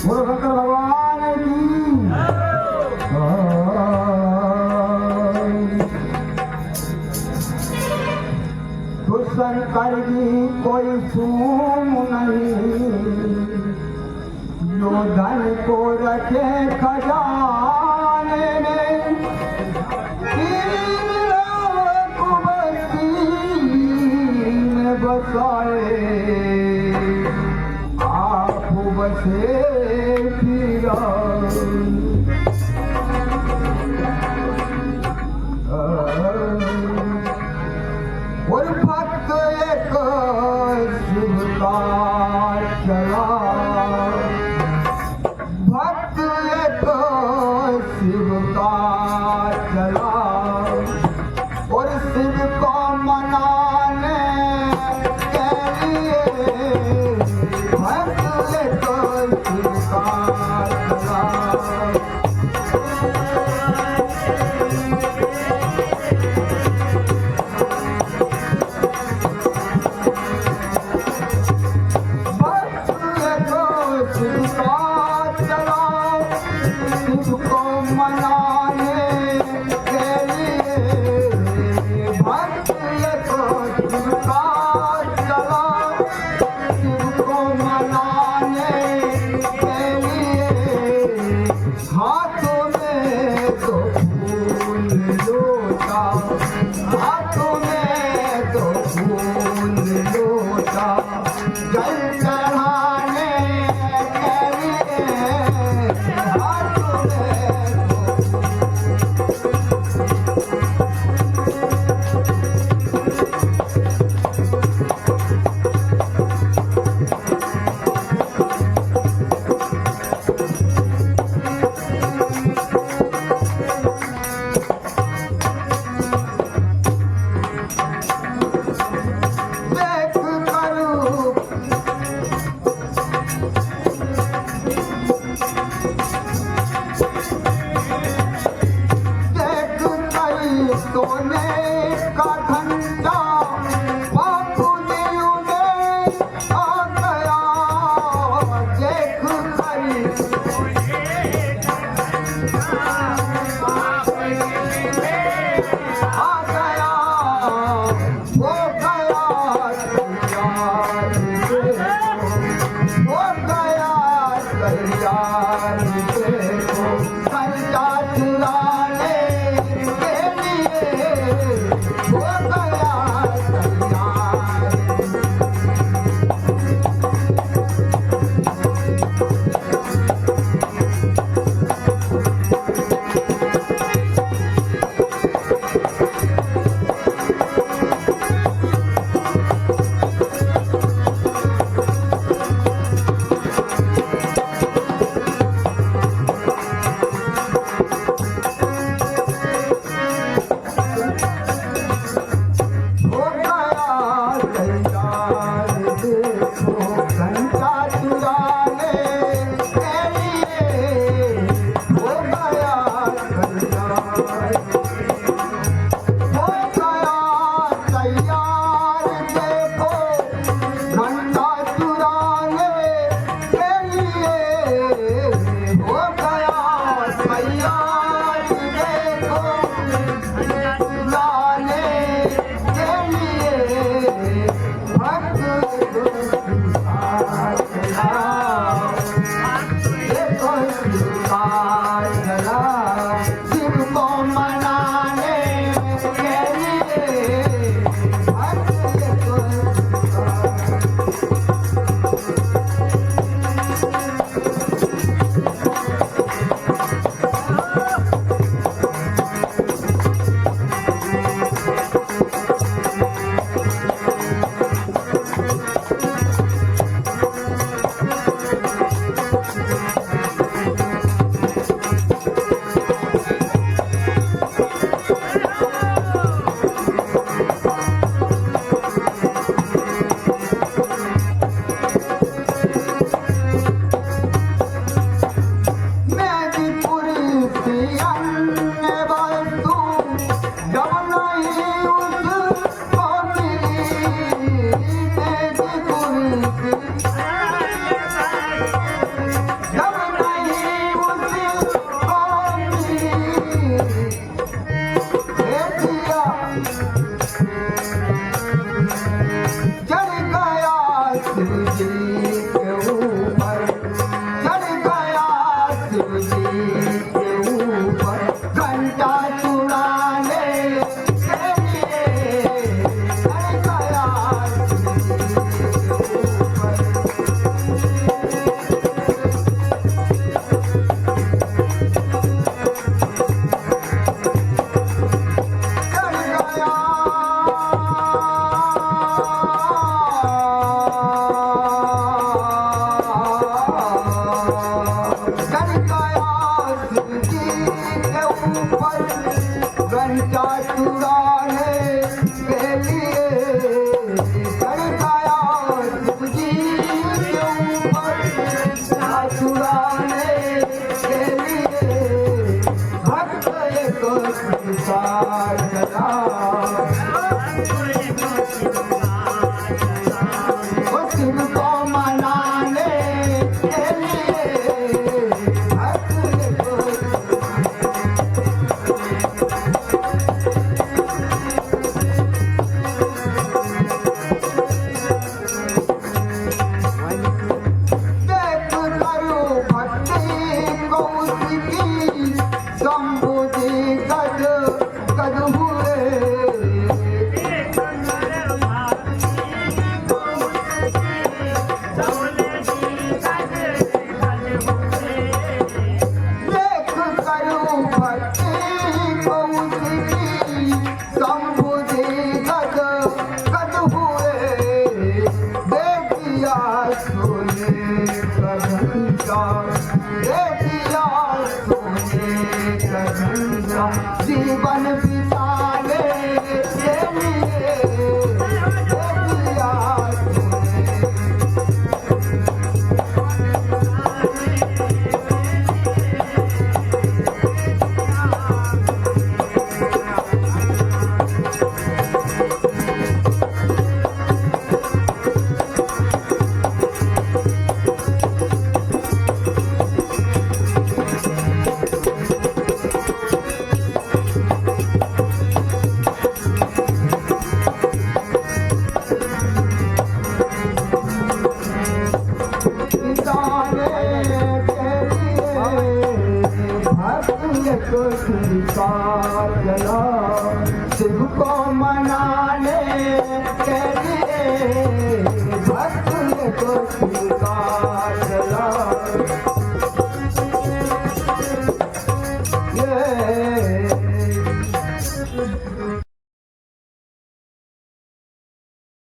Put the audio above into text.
बोलो शंकर भगवान की। तो शंकर जी कोई सूम नहीं, जो धन को रखे खजाने में, तीन लोक बस्ती में बसाए, आप बसे फिरा। और भक्त एक शिवता चला, भक्त एक शिवता चला, और शिव को मनाने के लिए भक्त एक शिवता चला। चला वो शिव को मनाने के लिए भक्त को देख करो भक्ति को उसकी संबुद्धि गद गद हुए देख करो भक्ति को उसकी संबुद्धि गद गद हुए देखिया सोने कदंजा देखिया सोने कदंजा जीवन बिताने के लिए देखिया सोने को स्वीकार चला शिव को मनाने के लिए भक्त को स्वीकार